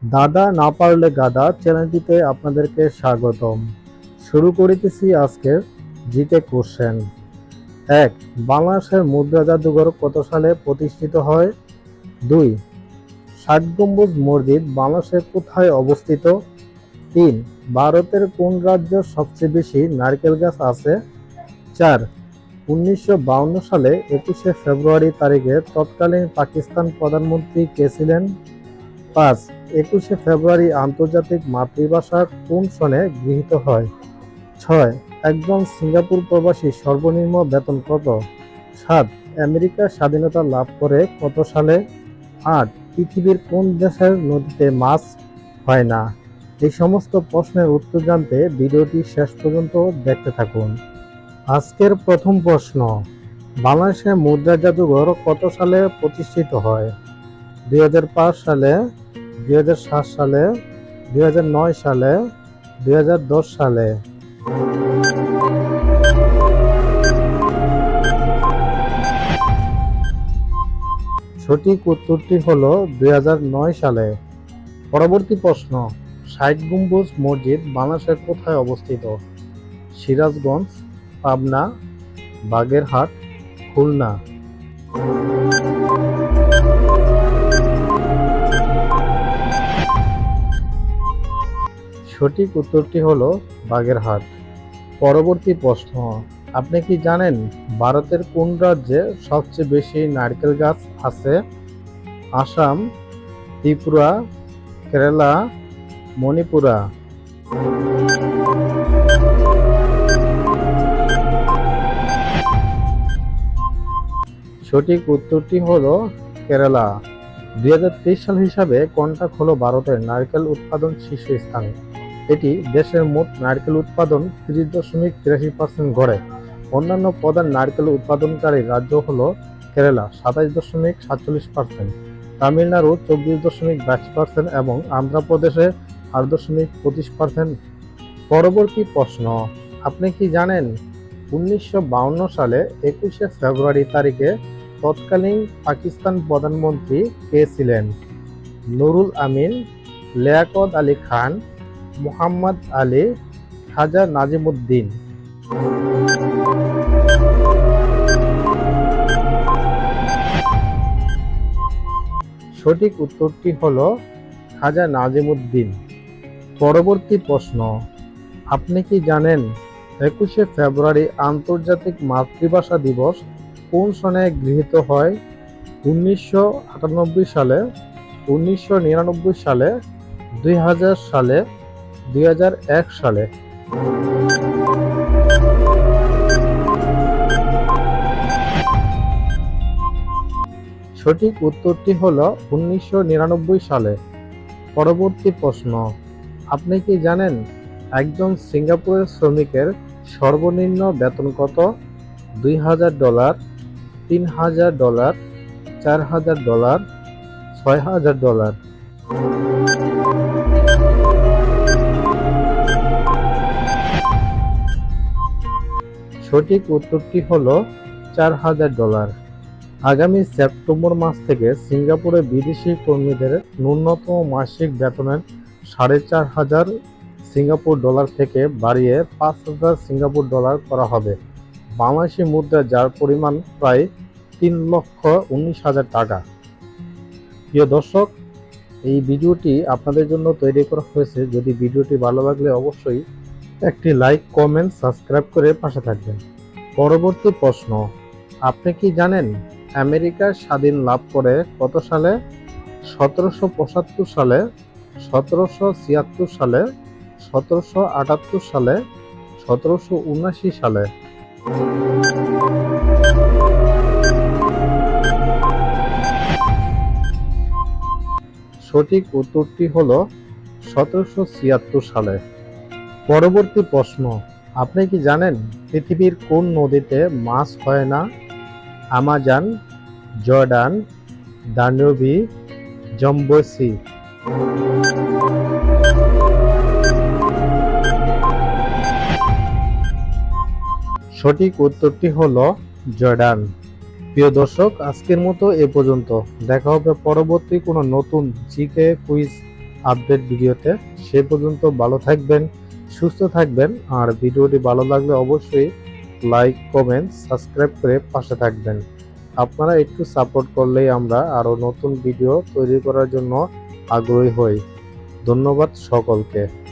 দাদা না পারলে গাদা চ্যানেলটিতে আপনাদেরকে স্বাগতম। শুরু করিতেছি আজকের জিকে কোশ্চেন। ১. বাংলাদেশের মুদ্রা জাদুঘর কত সালে প্রতিষ্ঠিত হয়? ২. ষাট গম্বুজ মসজিদ বাংলাদেশে কোথায় অবস্থিত? ৩. ভারতের কোন রাজ্যে সবচেয়ে বেশি নারকেল গাছ আছে? ৪. ১৯৫২ সালে ২১শে ফেব্রুয়ারি তারিখে তৎকালীন পাকিস্তান প্রধানমন্ত্রী কে ছিলেন? ৫. ২১শে ফেব্রুয়ারি আন্তর্জাতিক মাতৃভাষা কোন সনে গৃহীত হয়? ৬. একজন সিঙ্গাপুর প্রবাসী সর্বনিম্ন বেতন কত? ৭. আমেরিকা স্বাধীনতা লাভ করে কত সালে? ৮. পৃথিবীর কোন দেশের নদীতে মাছ হয় না? এই সমস্ত প্রশ্নের উত্তর জানতে ভিডিওটি শেষ পর্যন্ত দেখতে থাকুন। আজকের প্রথম প্রশ্ন, বাংলাদেশের মুদ্রা জাদুঘর কত সালে প্রতিষ্ঠিত হয়? ২০০৫ সালে, ২০০৭ সালে, ২০০৯ সালে, ২০১০ সালে? সঠিক উত্তরটি হলো ২০০৯ সালে। পরবর্তী প্রশ্ন, ষাট গম্বুজ মসজিদ বাংলাদেশের কোথায় অবস্থিত? সিরাজগঞ্জ, পাবনা, বাগেরহাট, খুলনা? সঠিক উত্তরটি হলো বাগেরহাট। পরবর্তী প্রশ্ন, আপনি কি জানেন ভারতের কোন রাজ্যে সবচেয়ে বেশি নারকেল গাছ আছে? আসাম, ত্রিপুরা, কেরালা, মণিপুরা? সঠিক উত্তরটি হলো কেরালা। ২০২৩ সাল হিসাবে কন্টাক হলো ভারতের নারকেল উৎপাদন শীর্ষস্থানে। এটি দেশের মোট নারকেল উৎপাদন ৩০.৮৩% গড়ে। অন্যান্য প্রধান নারকেল উৎপাদনকারী রাজ্য হল কেরালা ২৭.৪৭%, তামিলনাড়ু ২৪.২২% এবং অন্ধ্রপ্রদেশে ৮.২৫%। পরবর্তী প্রশ্ন, আপনি কি জানেন ১৯৫২ সালে ২১শে ফেব্রুয়ারি তারিখে তৎকালীন পাকিস্তান প্রধানমন্ত্রী কে ছিলেন? নুরুল আমিন, লিয়াকত আলী খান, মুহাম্মদ আলী, খাজা নাজিমুদ্দিন? সঠিক উত্তরটি হলো খাজা নাজিমুদ্দিন। পরবর্তী প্রশ্ন, আপনি কি জানেন ২১শে ফেব্রুয়ারি আন্তর্জাতিক মাতৃভাষা দিবস কোন সনে গৃহীত হয়? ১৯৯৮ সালে, ১৯৯৯ সালে, ২০০০ সালে, ২০০১ সালে? সঠিক উত্তরটি হলো ১৯৯৯ সালে। পরবর্তী প্রশ্ন, আপনি কি জানেন একজন সিঙ্গাপুরের শ্রমিকের সর্বনিম্ন বেতন কত? $২,০০০, $৩,০০০, $৪,০০০, $৬,০০০? সঠিক উত্তরটি হলো $৪,০০০। আগামী সেপ্টেম্বর মাস থেকে সিঙ্গাপুরে বিদেশি কর্মীদের ন্যূনতম মাসিক বেতনের ৪,৫০০ সিঙ্গাপুর ডলার থেকে বাড়িয়ে ৫,০০০ সিঙ্গাপুর ডলার করা হবে, বাংলাদেশি মুদ্রা যার পরিমাণ প্রায় ৩,১৯,০০০ টাকা। প্রিয় দর্শক, এই ভিডিওটি আপনাদের জন্য তৈরি করা হয়েছে। যদি ভিডিওটি ভালো লাগলে অবশ্যই একটি লাইক, কমেন্ট, সাবস্ক্রাইব করে পাশে থাকবেন। পরবর্তী প্রশ্ন, আপনি কি জানেন আমেরিকা স্বাধীন লাভ করে কত সালে? ১৭৭৫ সালে, ১৭৭৬ সালে, ১৭৭৮ সালে, ১৭৭৯ সালে? সঠিক উত্তরটি হলো ১৭৭৬ সালে। পরবর্তী প্রশ্ন, আপনি কি জানেন পৃথিবীর কোন নদীতে মাছ হয় না? Amazon, Jordan, Danube, Zambezi? সঠিক উত্তরটি হলো জর্ডান। প্রিয় দর্শক, আজকের মতো এ পর্যন্ত। দেখা হবে পরবর্তী কোনো নতুন জিকে কুইজ আপডেট ভিডিওতে। সে পর্যন্ত ভালো থাকবেন, সুস্থ থাকবেন। আর ভিডিওটি ভালো লাগলে অবশ্যই লাইক, কমেন্ট, সাবস্ক্রাইব করে পাশে থাকবেন। আপনারা একটু সাপোর্ট করলেই আমরা আরও নতুন ভিডিও তৈরি করার জন্য আগ্রহী হই। ধন্যবাদ সকলকে।